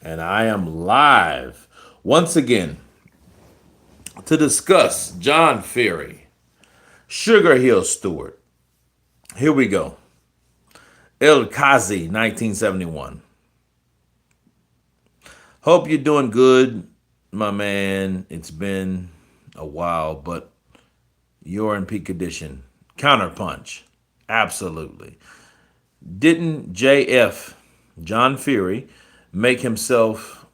and I am live once again to discuss John Ferry, Sugarhill Stewart. Here we go. El Kazi, 1971. Hope you're doing good, my man. It's been a while, but you're in peak condition. Counterpunch. Absolutely. Didn't JF, John Fury, make himself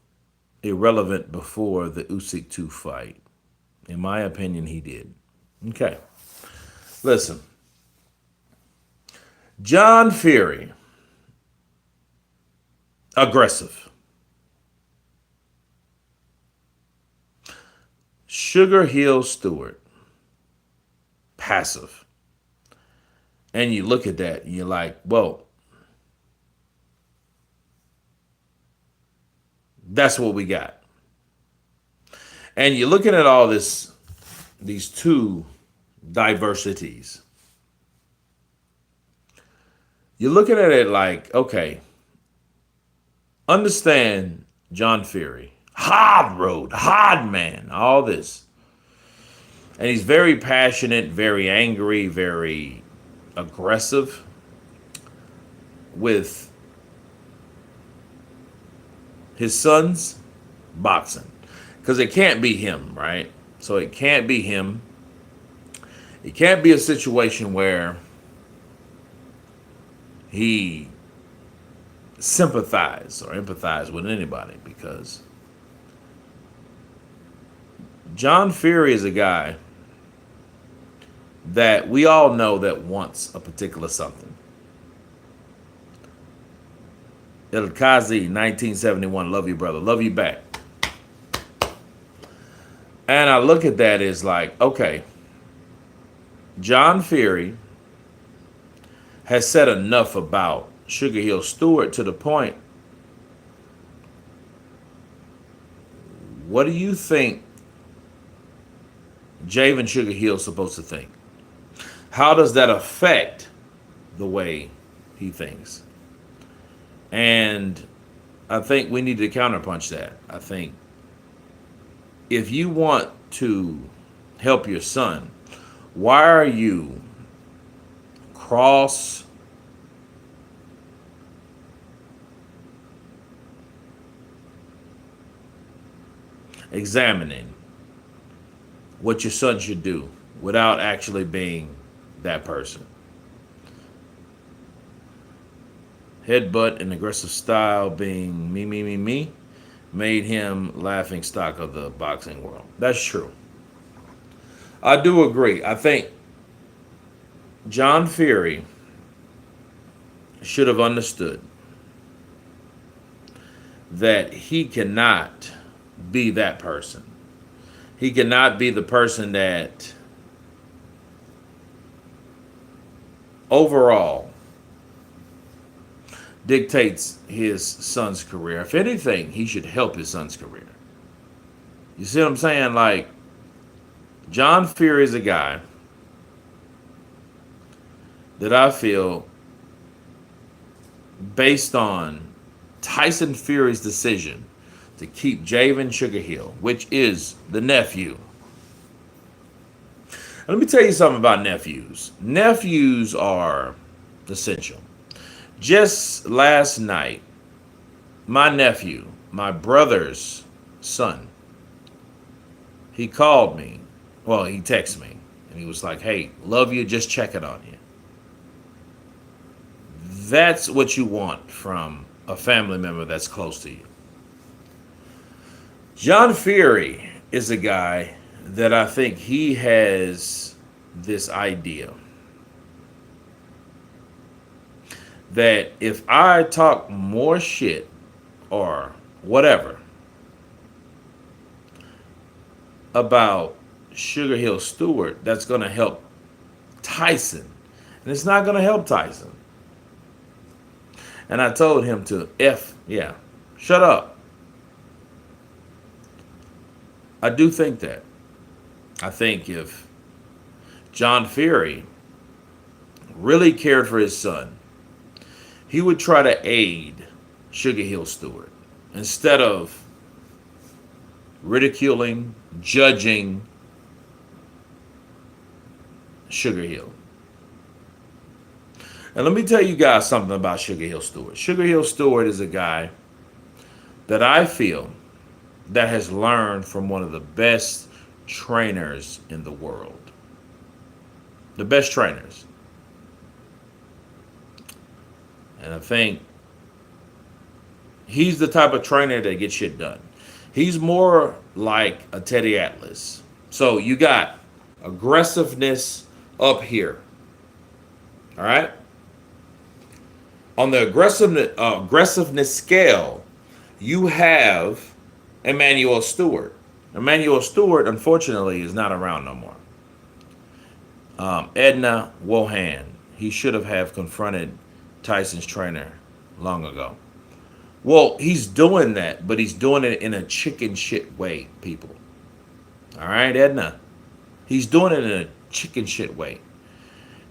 irrelevant before the Usyk 2 fight? In my opinion, he did. Okay. Listen. John Fury, aggressive. Sugarhill Stewart, passive. And you look at that and you're like, whoa, that's what we got. And you're looking at all these two diversities. You're looking at it like, okay, understand John Fury, hard road, hard man, all this. And he's very passionate, very angry, very aggressive with his son's boxing. Because it can't be him, right? So it can't be him. It can't be a situation where he sympathize or empathize with anybody, because John Fury is a guy that we all know that wants a particular something. El Kazi, 1971, love you, brother. Love you back. And I look at that as like, okay, John Fury has said enough about Sugarhill Stewart to the point. What do you think Javen Sugarhill is supposed to think? How does that affect the way he thinks? And I think we need to counterpunch that. I think if you want to help your son, why are you cross examining what your son should do without actually being that person? Headbutt and aggressive style, being me, made him laughing stock of the boxing world. That's true. I do agree. I think John Fury should have understood that he cannot be that person. He cannot be the person that overall dictates his son's career. If anything, he should help his son's career. You see what I'm saying? Like, John Fury is a guy that I feel, based on Tyson Fury's decision to keep Javen Sugarhill, which is the nephew. Let me tell you something about nephews. Nephews are essential. Just last night, my nephew, my brother's son, he called me. Well, he texted me, and he was like, hey, love you, just checking on you. That's what you want from a family member that's close to you. John Fury is a guy that I think he has this idea that if I talk more shit or whatever about Sugarhill Stewart, that's going to help Tyson. And it's not going to help Tyson. And I told him to shut up. I do think that. I think if John Fury really cared for his son, he would try to aid Sugarhill Stewart. instead of ridiculing, judging Sugarhill. And let me tell you guys something about Sugarhill Stewart. Sugarhill Stewart is a guy that I feel that has learned from one of the best trainers in the world. The best trainers. And I think he's the type of trainer that gets shit done. He's more like a Teddy Atlas. So you got aggressiveness up here. All right? On the aggressiveness scale, you have Emmanuel Stewart. Emmanuel Stewart, unfortunately, is not around no more. Edna Wohan. He should have confronted Tyson's trainer long ago. Well, he's doing that, but he's doing it in a chicken shit way, people. All right, Edna. He's doing it in a chicken shit way.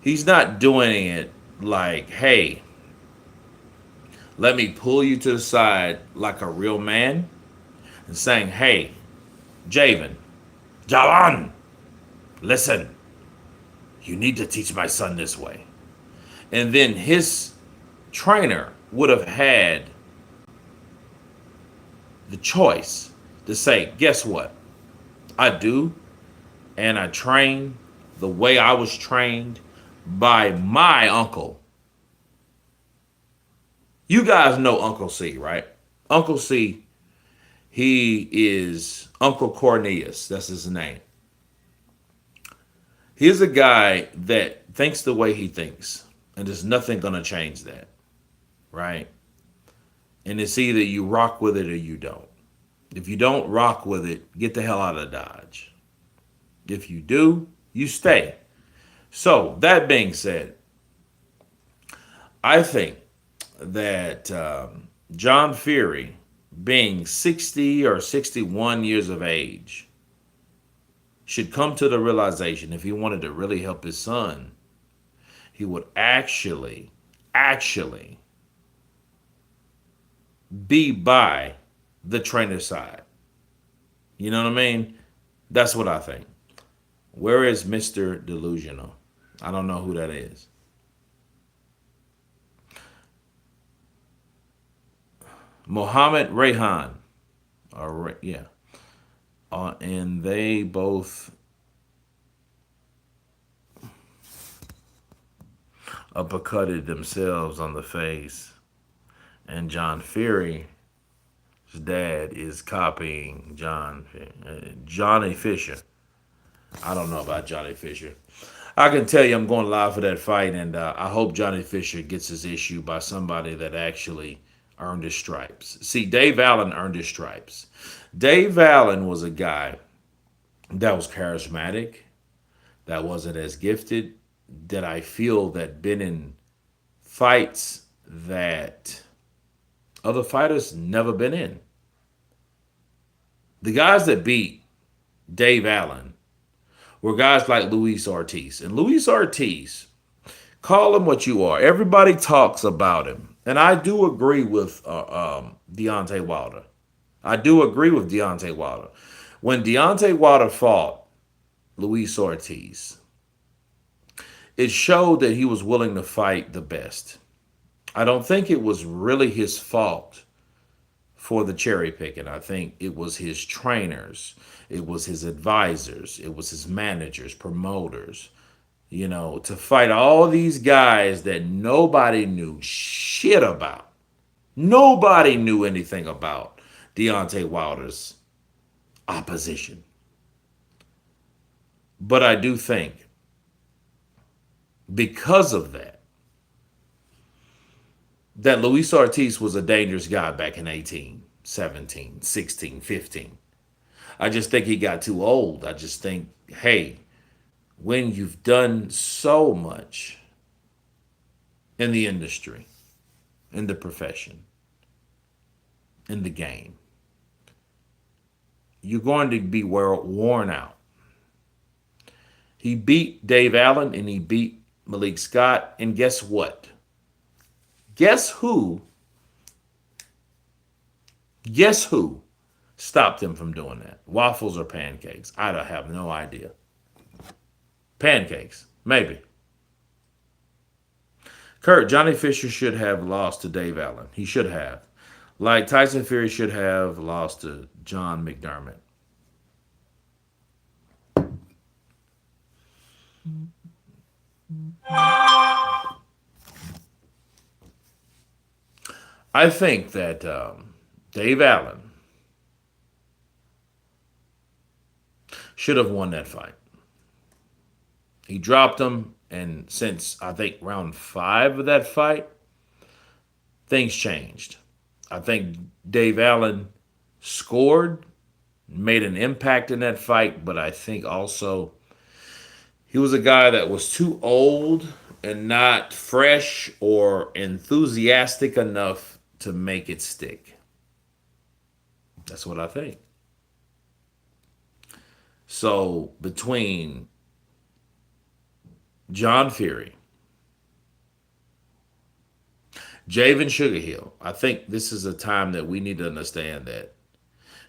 He's not doing it like, hey, let me pull you to the side like a real man and saying, hey, Javan, listen, you need to teach my son this way. And then his trainer would have had the choice to say, guess what? I do, and I train the way I was trained by my uncle. You guys know Uncle C, right? Uncle C, he is Uncle Cornelius. That's his name. He's a guy that thinks the way he thinks, and there's nothing going to change that, right? And it's either you rock with it or you don't. If you don't rock with it, get the hell out of Dodge. If you do, you stay. So, that being said, I think that John Fury, being 60 or 61 years of age, should come to the realization if he wanted to really help his son, he would actually be by the trainer's side. You know what I mean? That's what I think. Where is Mr. Delusional? I don't know who that is. Mohammed Rayhan. Yeah. And they both uppercutted themselves on the face. And John Fury's dad is copying Johnny Fisher. I don't know about Johnny Fisher. I can tell you I'm going live for that fight, and I hope Johnny Fisher gets his issue by somebody that actually earned his stripes. See, Dave Allen earned his stripes. Dave Allen was a guy that was charismatic, that wasn't as gifted, that I feel that been in fights that other fighters never been in. The guys that beat Dave Allen were guys like Luis Ortiz. And Luis Ortiz, call him what you are. Everybody talks about him. And I do agree with Deontay Wilder. I do agree with Deontay Wilder. When Deontay Wilder fought Luis Ortiz, it showed that he was willing to fight the best. I don't think it was really his fault for the cherry picking. I think it was his trainers, it was his advisors, it was his managers, promoters, to fight all these guys that nobody knew shit about. Nobody knew anything about Deontay Wilder's opposition. But I do think because of that Luis Ortiz was a dangerous guy back in 18, 17, 16, 15. I just think he got too old. I just think, hey, when you've done so much in the industry, in the profession, in the game, you're going to be worn out. He beat Dave Allen and he beat Malik Scott. And guess what? Guess who Guess who stopped him from doing that? Waffles or pancakes? I don't have no idea. Pancakes, maybe. Kurt, Johnny Fisher should have lost to Dave Allen. He should have. Like Tyson Fury should have lost to John McDermott. I think that Dave Allen should have won that fight. He dropped him, and since I think round five of that fight, things changed. I think Dave Allen scored, made an impact in that fight, but I think also he was a guy that was too old and not fresh or enthusiastic enough to make it stick. That's what I think. So between John Fury, Javen Sugarhill, I think this is a time that we need to understand that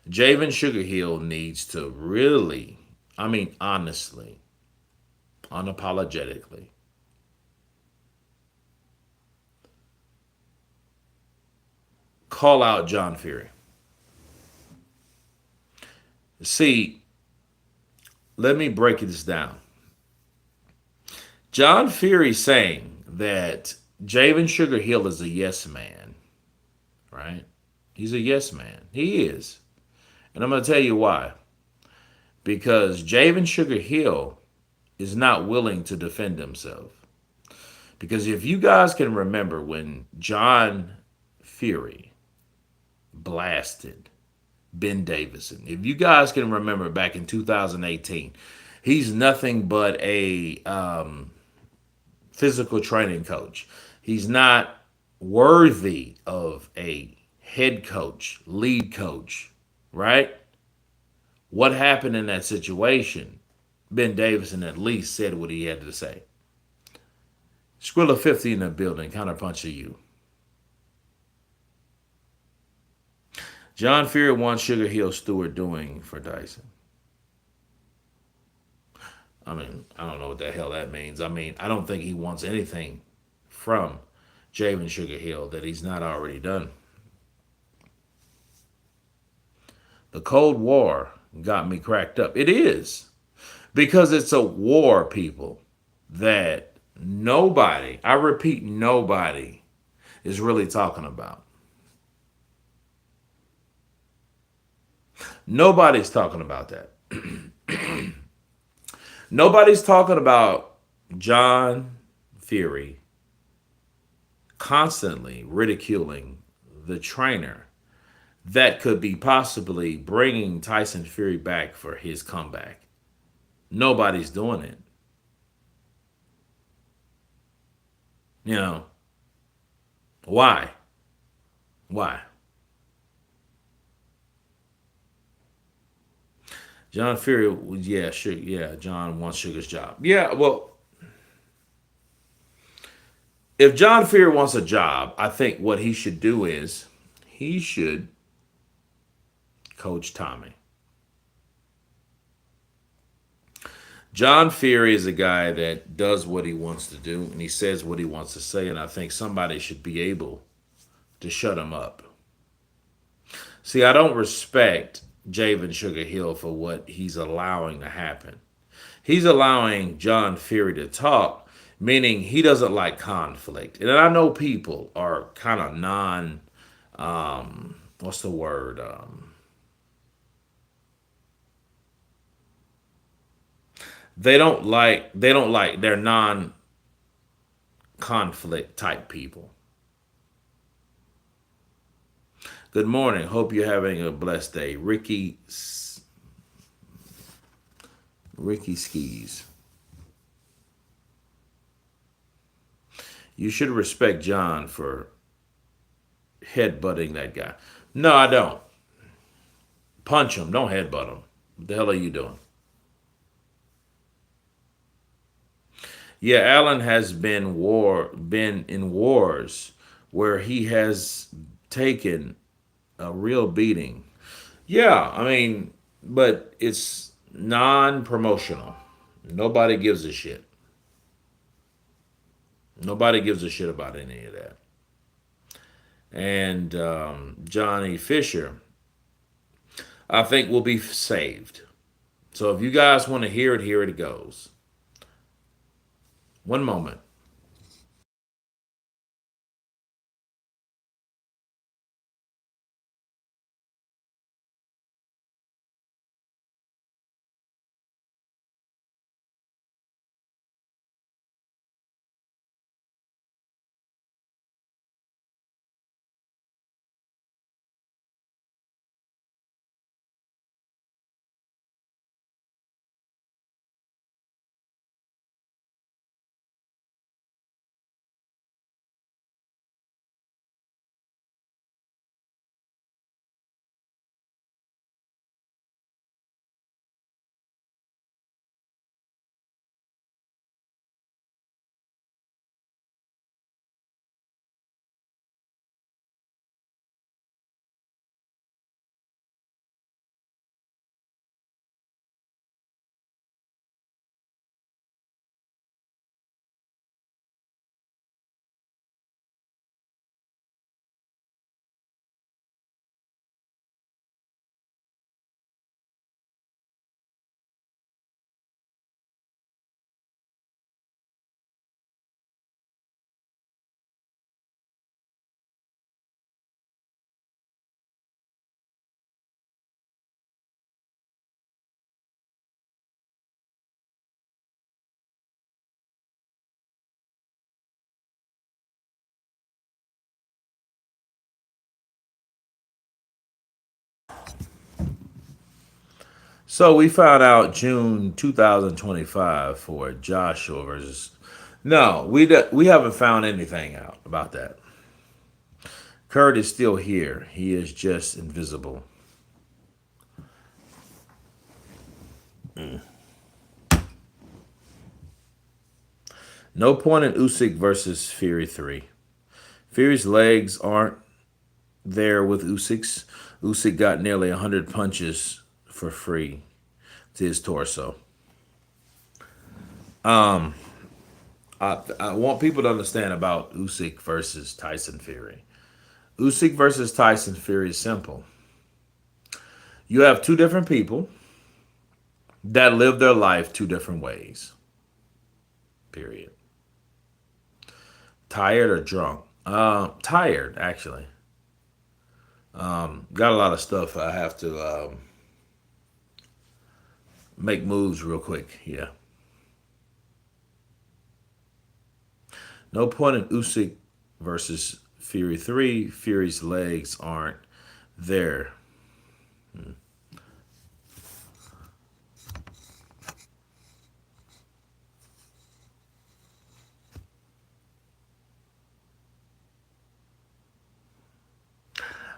Javen Sugarhill needs to really, I mean, honestly, unapologetically, call out John Fury. See, let me break this down. John Fury saying that Javen Sugarhill is a yes man, right? He's a yes man. He is. And I'm going to tell you why. Because Javen Sugarhill is not willing to defend himself. Because if you guys can remember when John Fury blasted Ben Davison, if you guys can remember back in 2018, he's nothing but a physical training coach. He's not worthy of a head coach, lead coach, right? What happened in that situation? Ben Davison at least said what he had to say. Skrilla 50 in the building, counterpunch of you. John Fury wants Sugar Hill Stewart doing for Dyson. I mean, I don't know what the hell that means. I mean, I don't think he wants anything from Javen Sugar Hill that he's not already done. The Cold War got me cracked up. It is. Because it's a war, people, that nobody, I repeat, nobody is really talking about. Nobody's talking about that. Nobody's talking about John Fury constantly ridiculing the trainer that could be possibly bringing Tyson Fury back for his comeback. Nobody's doing it. You know, why? Why? John Fury, yeah, sure, yeah, John wants Sugar's job. Yeah, well, if John Fury wants a job, I think what he should do is he should coach Tommy. John Fury is a guy that does what he wants to do and he says what he wants to say, and I think somebody should be able to shut him up. See, I don't respect Javen Sugar Hill for what he's allowing to happen. He's allowing John Fury to talk, meaning he doesn't like conflict. And I know people are kind of what's the word? They're non conflict type people. Good morning. Hope you're having a blessed day. Ricky Skis. You should respect John for headbutting that guy. No, I don't. Punch him. Don't headbutt him. What the hell are you doing? Yeah, Allen has been in wars where he has taken A real beating. Yeah, I mean, but it's non-promotional. Nobody gives a shit. Nobody gives a shit about any of that. And Johnny Fisher, I think, will be saved. So if you guys want to hear it, here it goes. One moment. So we found out June 2025 for Joshua versus. No, we haven't found anything out about that. Kurt is still here. He is just invisible. No point in Usyk versus Fury 3. Fury's legs aren't there with Usyk's. Usyk got nearly 100 punches for free to his torso. I want people to understand about Usyk versus Tyson Fury. Usyk versus Tyson Fury is simple. You have two different people that live their life two different ways. Period. Tired or drunk? Tired, actually. Got a lot of stuff I have to make moves real quick. Yeah. No point in Usyk versus Fury 3. Fury's legs aren't there.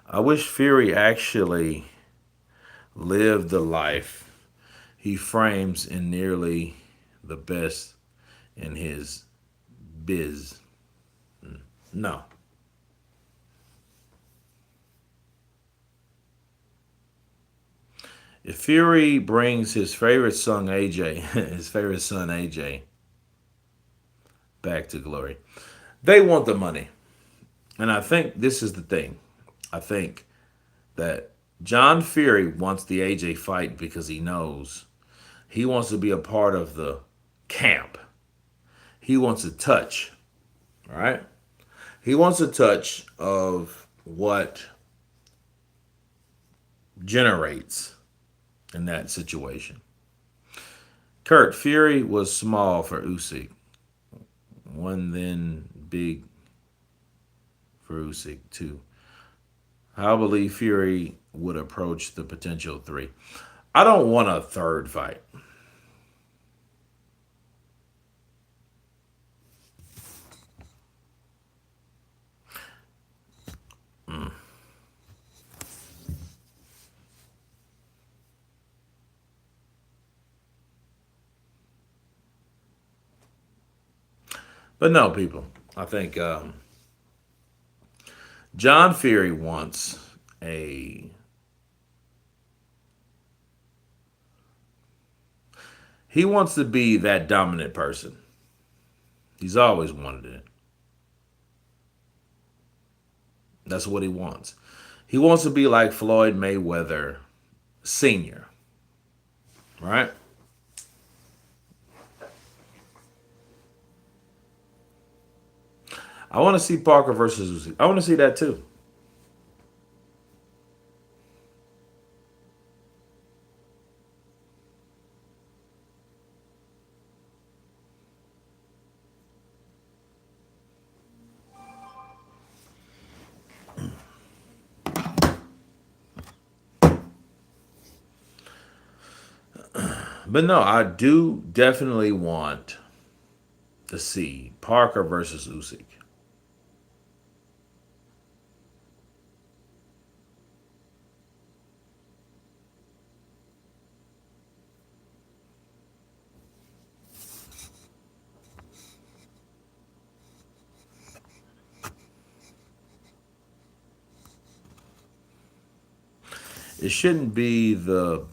I wish Fury actually lived the life he frames in nearly the best in his biz. No. If Fury brings his favorite son AJ, his favorite son AJ, back to glory, they want the money. And I think this is the thing. I think that John Fury wants the AJ fight because he knows he wants to be a part of the camp. He wants a touch. All right? He wants a touch of what generates in that situation. Kurt Fury was small for Usyk. One then big for Usyk too. How I believe Fury would approach the potential three. I don't want a third fight. But no, people. I think John Fury wants a he wants to be that dominant person. He's always wanted it. That's what he wants. He wants to be like Floyd Mayweather Sr., right? I want to see Parker versus Usyk. I want to see that too. But no, I do definitely want to see Parker versus Usyk. It shouldn't be the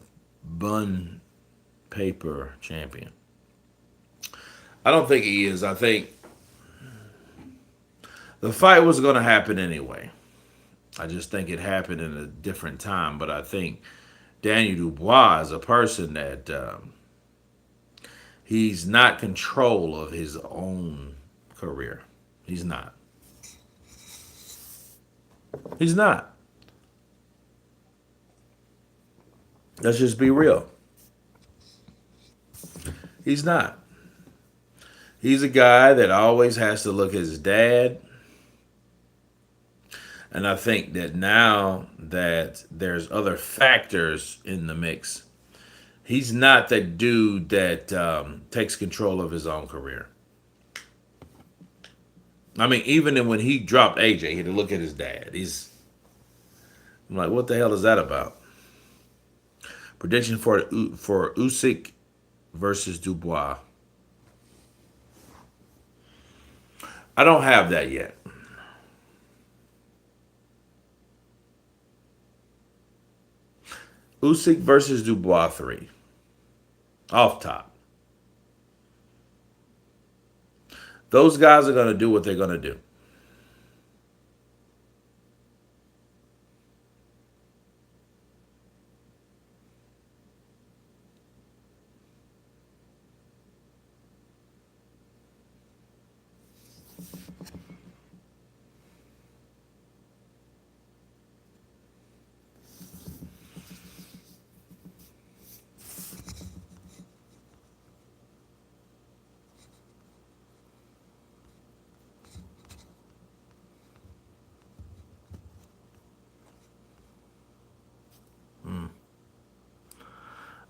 bun paper champion. I don't think he is. I think the fight was going to happen anyway. I just think it happened in a different time. But I think Daniel Dubois is a person that he's not control of his own career. He's not. He's not. Let's just be real. He's not. He's a guy that always has to look at his dad. And I think that now that there's other factors in the mix, he's not the dude that takes control of his own career. I mean, even when he dropped AJ, he had to look at his dad. I'm like, what the hell is that about? Prediction for Usyk versus Dubois. I don't have that yet. Usyk versus Dubois 3. Off top. Those guys are going to do what they're going to do.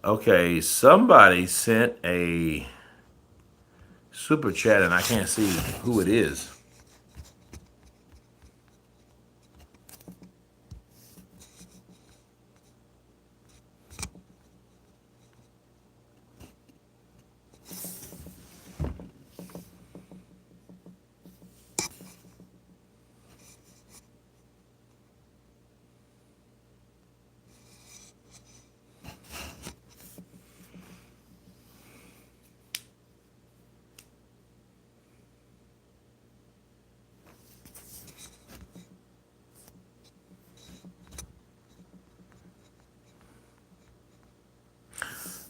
Okay, somebody sent a super chat and I can't see who it is.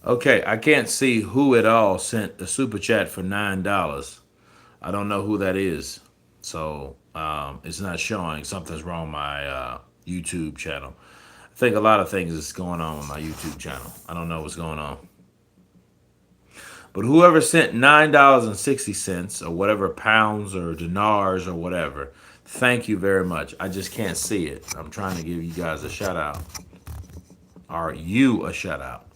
Okay, I can't see who at all sent a super chat for $9. I don't know who that is, so it's not showing. Something's wrong with my YouTube channel. I think a lot of things is going on with my YouTube channel. I don't know what's going on. But whoever sent $9.60 or whatever pounds or dinars or whatever, thank you very much. I just can't see it. I'm trying to give you guys a shout out. Or you a shout out.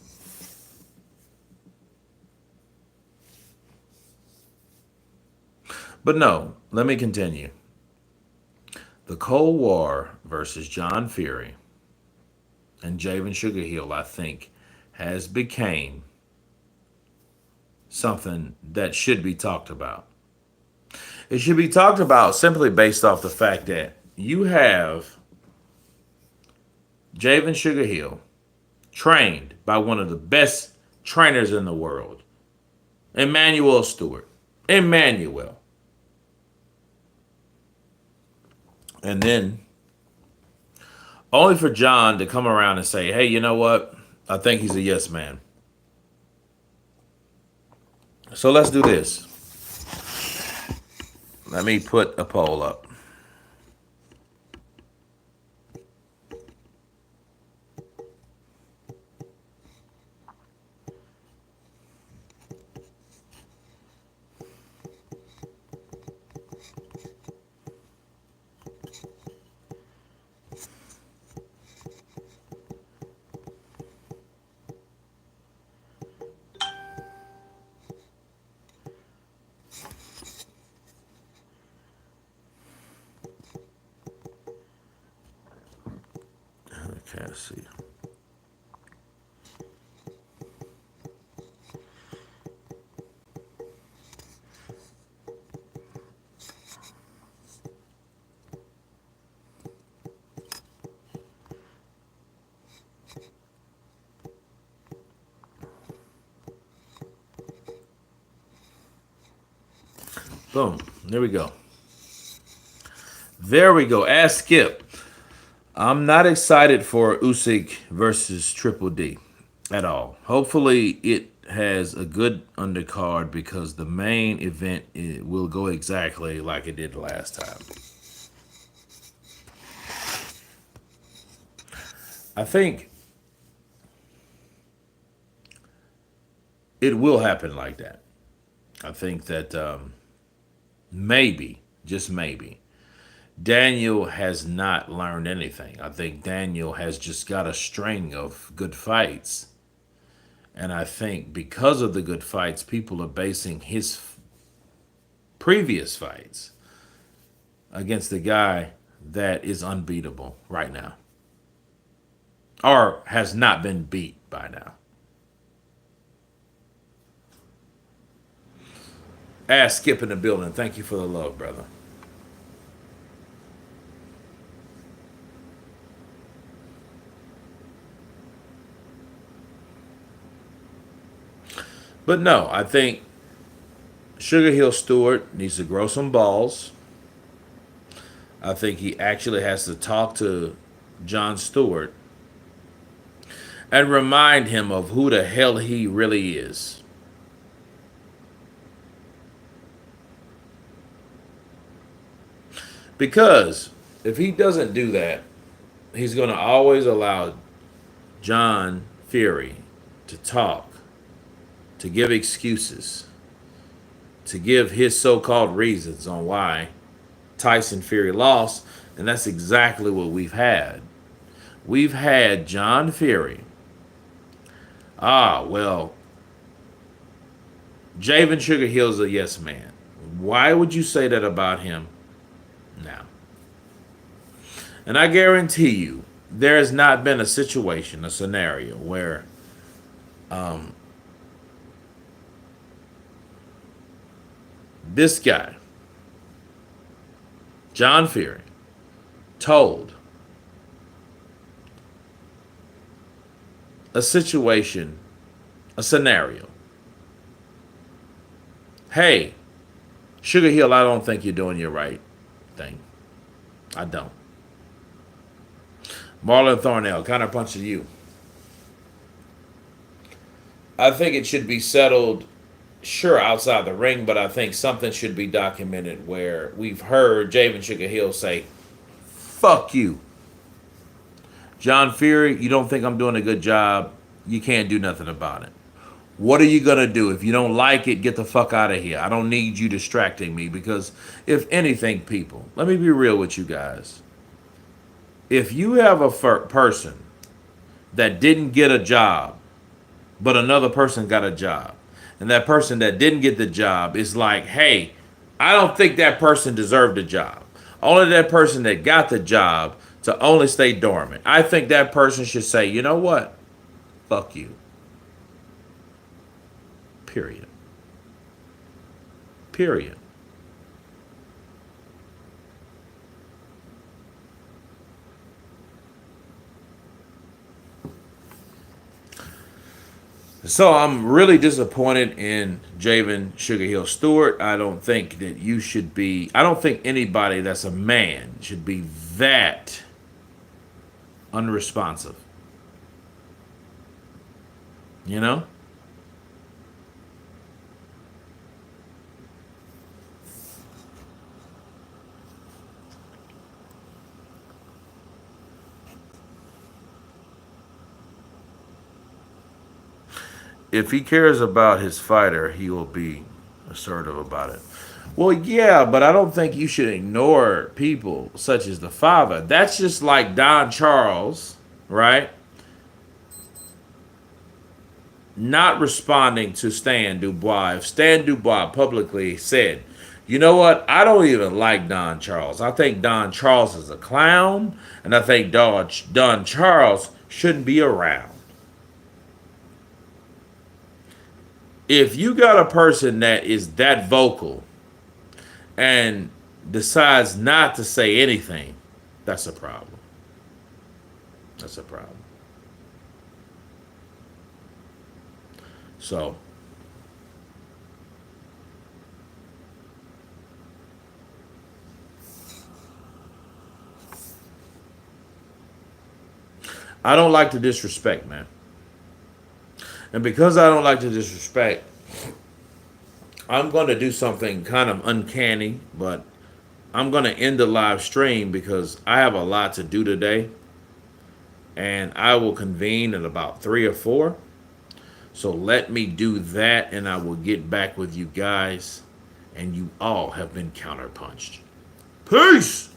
But no, let me continue. The Cold War versus John Fury and Javen Sugarhill, I think, has became something that should be talked about. It should be talked about simply based off the fact that you have Javen Sugarhill, trained by one of the best trainers in the world, Emmanuel Stewart. Emmanuel. And then only for John to come around and say, hey, you know what? I think he's a yes man. So let's do this. Let me put a poll up. Okay, let's see. Boom. There we go. There we go. Ask Skip. I'm not excited for Usyk versus Triple D at all. Hopefully, it has a good undercard because the main event will go exactly like it did last time. I think it will happen like that. I think that maybe, just maybe, Daniel has not learned anything. I think Daniel has just got a string of good fights. And I think because of the good fights, people are basing his previous fights against the guy that is unbeatable right now or has not been beat by now. Ask Skip in the building. Thank you for the love, brother. But no, I think Sugar Hill Stewart needs to grow some balls. I think he actually has to talk to John Stewart and remind him of who the hell he really is. Because if he doesn't do that, he's going to always allow John Fury to talk, to give excuses, to give his so-called reasons on why Tyson Fury lost, and that's exactly what we've had. We've had John Fury. Well, Javen Sugarhill's a yes man. Why would you say that about him now? And I guarantee you, there has not been a situation, a scenario where this guy, John Fury, told a situation, a scenario. Hey, Sugar Hill, I don't think you're doing your right thing. I don't. Marlon Thornell, counterpunch to you. I think it should be settled, sure, outside the ring, but I think something should be documented where we've heard Javen Sugar Hill say, fuck you. John Fury, you don't think I'm doing a good job? You can't do nothing about it. What are you going to do? If you don't like it, get the fuck out of here. I don't need you distracting me because if anything, people, let me be real with you guys. If you have a person that didn't get a job, but another person got a job, and that person that didn't get the job is like, hey, I don't think that person deserved a job. Only that person that got the job to only stay dormant. I think that person should say, you know what? Fuck you. Period. Period. So I'm really disappointed in Javen Sugarhill Stewart. I don't think that you should be. I don't think anybody that's a man should be that unresponsive. You know, if he cares about his fighter, he will be assertive about it. Well, yeah, but I don't think you should ignore people such as the father. That's just like Don Charles, right? Not responding to Stan Dubois. If Stan Dubois publicly said, you know what, I don't even like Don Charles. I think Don Charles is a clown, and I think Don Charles shouldn't be around. If you got a person that is that vocal and decides not to say anything, that's a problem. That's a problem. So I don't like to disrespect, man. And because I don't like to disrespect, I'm going to do something kind of uncanny, but I'm going to end the live stream because I have a lot to do today. And I will convene at about 3 or 4. So let me do that and I will get back with you guys. And you all have been counterpunched. Peace!